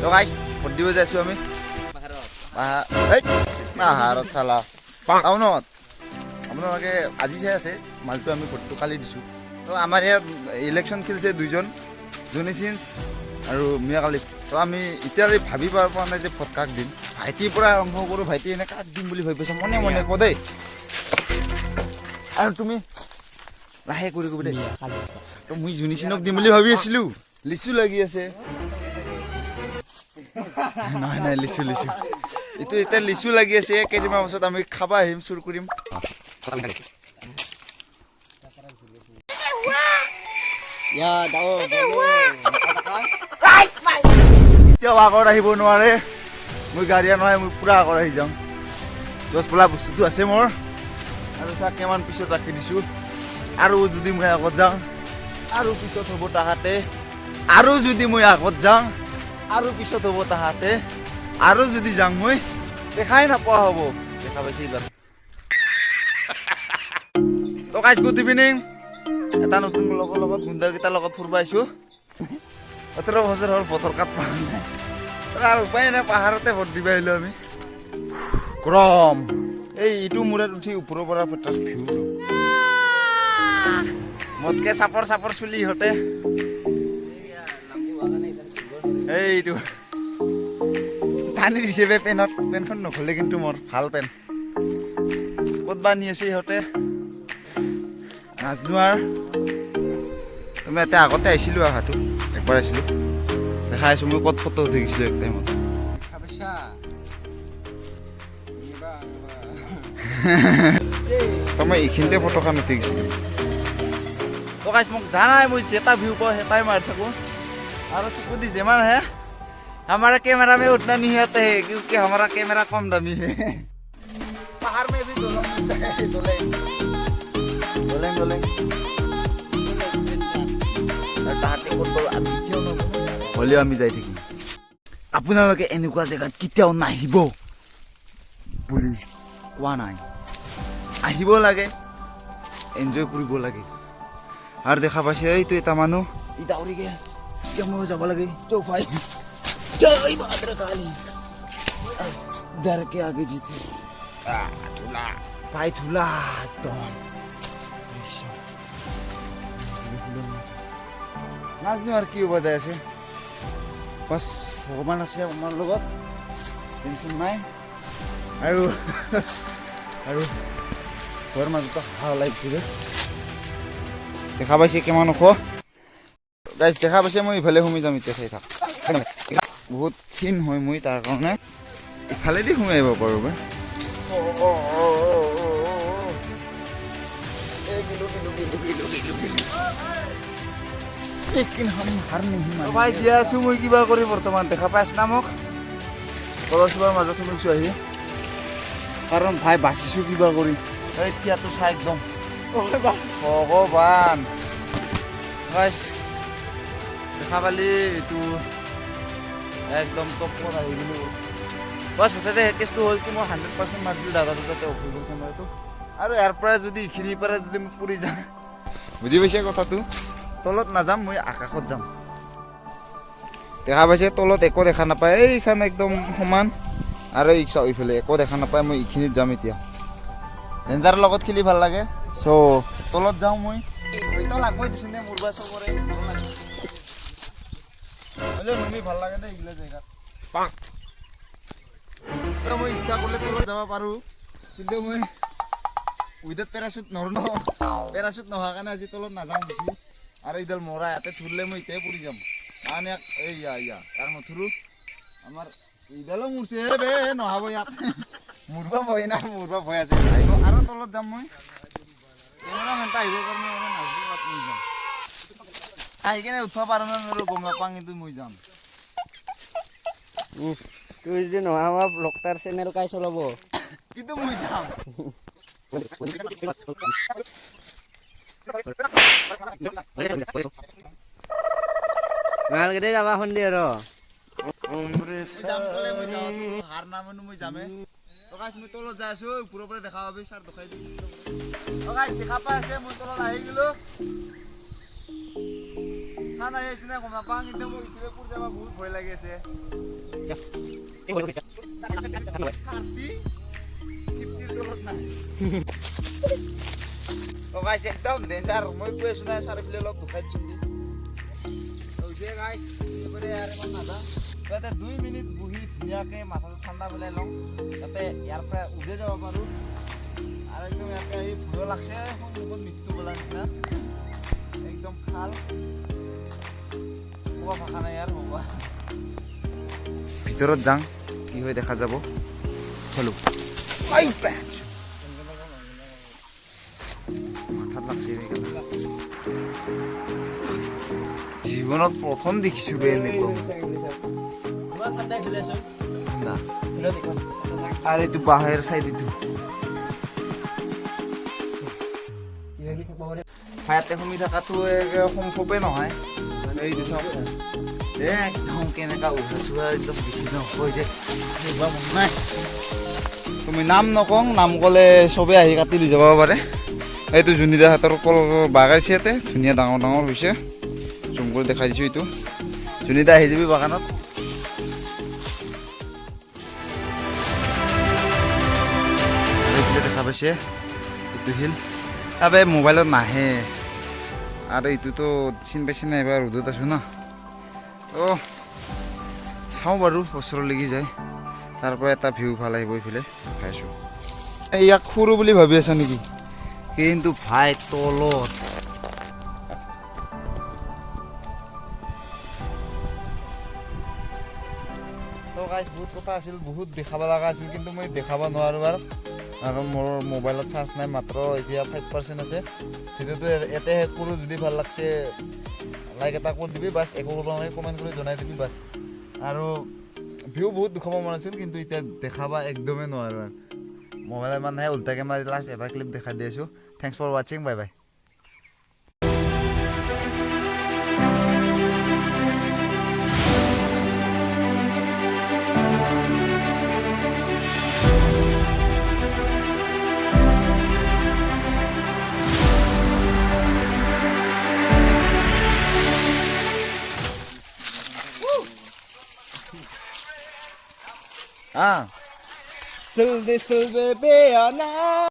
তো guys vote দিব যাইছো আমি পাহাৰত চালা টাউনত আপোনালোকে আজি চাই আছে মালটো আমি ভোটটো কালি দিছোঁ তো আমাৰ ইয়াত ইলেকশ্যন খেলিছে দুইজন জনি সিন্স আৰু মিয়া কালিক তো আমি এতিয়ালৈ ভাবি পোৱা নাই যে ভোট কাক দিম ভাইটিৰ পৰা আৰম্ভ কৰোঁ ভাইটি এনে কাক দিম বুলি ভাবিছোঁ মনে মনে ক দেই আৰু তুমি লাহে কৰি ক'ব দেই তো মই জনি সিনক দিম বুলি ভাবি আছিলোঁ লিচু লাগি আছে নহয় নাই লিচু এইটো এতিয়া লিচু লাগি আছে কেইদিনমান পাছত আমি খাব আহিম চুৰ কৰিম এতিয়াও আগত আহিব নোৱাৰে মই গাড়ীয়া নহয় মই পুৰা আগত আহি যাওঁ দহ পলা বস্তুটো আছে মোৰ আৰু তাক কিমান পিছত ৰাখি দিছোঁ আৰু যদি মই আগত যাওঁ আৰু পিছত হ'ব তাহাঁতে আৰু যদি মই আগত যাওঁ আৰু পিছত হ'ব তাহাঁতে আৰু যদি যাওঁ মই দেখাই নাপোৱা হ'ব দেখা পাইছে এইবাৰ তো গাইজ গুড ইভিনিং এটা নতুন লগৰ লগত গুণ্ডাকেইটাৰ লগত ফুৰিব আহিছোঁ 18 বছৰ হ'ল ভোটৰ কাৰ্ড পোৱা নাই আৰু উপায় নাই পাহাৰতে ভোট দিব আহিলোঁ আমি গৰম এইটো মূৰত উঠি ওপৰৰ পৰা তাৰ ভিউ মোতকে চাপৰ চুলি ইহঁতে এইটো টানি দিছে পেনখন নখলে কিন্তু মোৰ ভাল পেন ক'ত বা নি আছে ইহঁতে নাজনো আৰু তুমি এতিয়া আগতে আহিছিলোঁ অহাটো একবাৰ আহিছিলোঁ দেখা আছোঁ মই ক'ত ফটো উঠি গৈছিলোঁ এক টাইমত তো মই এইখিনিতে ফটোখন উঠি গৈছিলোঁ তো গাইছ মোক জানাই মই যেটা ভিউ পাওঁ সেটাই মাৰি থাকোঁ और उसको दीजिए मान है हमारा कैमरा में उतना नहीं आता है क्योंकि हमारा कैमरा कम दामी है पहाड़ में भी হ'লেও আমি যাই থাকিম আপোনালোকে এনেকুৱা জেগাত কেতিয়াও নাহিব বুলি কোৱা নাই আহিব লাগে এনজয় কৰিব লাগে আৰু দেখা পাইছে এইটো এটা মানুহ ই দাউৰি গ'ল क्या मैं যাব लगे चौपाई जय भद्रकाली डर के आगे जीते ठुला पाई ठुला एकदम नाजनो और की बजाय আছে बस ভগৱান আছে আমাৰ লগত টেনচন নাই আৰু ঘৰ মাজতে হাও লাগিছিল দেখা পাইছে কিমান ওখ গাইজ দেখা পাইছে মই ইফালে সোমাই যাম এতিয়া চাই থাক বহুত ক্ষীণ হয় মই তাৰ কাৰণে ইফালেদি সোমাই আহিব পাৰোঁ ভাই জীয়াই আছোঁ মই কিবা কৰি বৰ্তমান দেখা পাইছ না মোক কলচৰ মাজত সোমাইছোঁ আহি কাৰণ ভাই বাচিছোঁ কিবা কৰি এতিয়াতো চাই একদম ভগৱান গাইজ দেখা পালি এইটো একদম টপত আহি গ'লোঁ বাছ মুঠতে কেছটো হ'ল কি মই 100% মাৰি দিলোঁ দাদা তাতে অফ হৈ গ'ল কেমেৰাটো আৰু ইয়াৰ পৰা যদি এইখিনিৰ পৰা যদি মোক পৰি যাওঁ বুজি পাইছে কথাটো তলত নাযাম মই আকাশত যাম দেখা পাইছে তলত একো দেখা নাপায় এইখন একদম সমান আৰু এই চাওঁ এইফালে একো দেখা নাপায় মই এইখিনিত যাম এতিয়া ডেঞ্জাৰৰ লগত খেলি ভাল লাগে চ' তলত যাওঁ মই এইটো লাগবই দিছোঁ নে মোৰ বা চবৰে নুমি ভাল লাগে দেই এইগিলা জেগাত মই ইচ্ছা কৰিলে তলত যাব পাৰোঁ কিন্তু মই উইদাউট পেৰাচুট নৰো পেৰাচুট নোহোৱা কাৰণে আজি তলত নাযাওঁ বেছি আৰু এইডাল মৰা ইয়াতে থুৰিলে মই এতিয়াই পৰি যাম মানে এইয়া তাক নথুৰোঁ আমাৰ এইডালো মূৰছে বে নহ'ব ইয়াত মূৰব ভয় না মূৰব ভয় আছে আহিব আৰু তলত যাম মই কেমেৰামেন এটা আহিব কাৰণে নাজানো যাম আহি কেনে উঠিব পাৰোঁ নে নোৱাৰোঁ গম নাপাওঁ কিন্তু মই যাম তুই যদি নহয় আমাৰ ব্লগটাৰ চেনেল কাই চলাব কিন্তু মই যাম নালগেদে যাবা সন্ধিয়া আৰু যাম ক'লে মই যাওঁ হাৰ নামানো মই যামে তো গাইছ মই তলত যাই আছোঁ ওপৰৰ পৰা দেখা পাবি ছাৰ দেখাই দিম তো গাইছ দেখা পাই আছে মই তলত আহি গ'লোঁ চান আহি আছে নে গম নাপাওঁ কিন্তু মোৰ ইফালে পুৰ যাব বহুত ভয় লাগি আছে 50 তলত নাই তো গাইছ একদম ডেঞ্জাৰ মই কৈ আছো না চাৰিফালে অলপ দুখাই দিছোঁ হৈছে গাইছ এবাৰে আৰু ইমান নাদা তাতে 2 মিনিট বহি ধুনীয়াকৈ মাথাটো ঠাণ্ডা পেলাই লওঁ যাতে ইয়াৰ পৰা উজে যাব পাৰোঁ আৰু একদম ইয়াতে আহি ভয় লাগছে সন্মুখত মৃত্যু বোলা নিচিনা একদম খাল কোৱা ভাষা নাই ইয়াৰ হ'ব ভিতৰত যাওঁ কি হয় দেখা যাব চলো মাথাত লাগছে জীৱনত প্ৰথম দেখিছোঁ বে এনেকুৱা ঠাণ্ডা আৰু এইটো বাহিৰ চাইড এইটো ইয়াতে সোমাই থকাটো সম্ভৱে নহয় এইটো চাওক একদম কেনেকুৱা উঠা চোৱা একদম বেছি নহয় যে মন নাই তুমি নাম নকওঁ নাম ক'লে চবেই আহি কাটি লৈ যাব পাৰে এইটো জুনিদাহঁতৰ কল বাগাইছে ইয়াতে ধুনীয়া ডাঙৰ ডাঙৰ হৈছে জুম কৰি দেখাই দিছোঁ এইটো জুনিদা আহি যাবি বাগানত দেখা পাইছে এইটো শিল আবে মোবাইলত নাহে আৰু এইটোতো চিন পাইছে নাই এবাৰ ৰ'দত আছোঁ না অঁ চাওঁ বাৰু ওচৰলৈকে যায় তাৰ পৰা এটা ভিউ ভাল আহিব এইফালে দেখাইছোঁ ইয়াক সৰু বুলি ভাবি আছা নেকি কিন্তু ভাই তলত তো গাইছ বহুত কথা আছিল বহুত দেখাব লগা আছিল কিন্তু মই দেখাব নোৱাৰোঁ আৰু মোৰ মোবাইলত চাৰ্জ নাই মাত্ৰ এতিয়া 5% আছে ভিডিঅ'টো ইয়াতে শেষ কৰোঁ যদি ভাল লাগছে লাইক এটা কৰি দিবি বাছ একো কৰিব নালাগে কমেণ্ট কৰি জনাই দিবি বাছ আৰু ভিউ বহুত দেখাব মন আছিল কিন্তু এতিয়া দেখাব একদমেই নোৱাৰোঁ মোবাইল ইমানহে উল্টাকৈ মাৰি লাষ্ট এটা ক্লিপ দেখাই দি আছোঁ থেংকছ ফৰ ৱাচিং bye bye Silve, silve, be,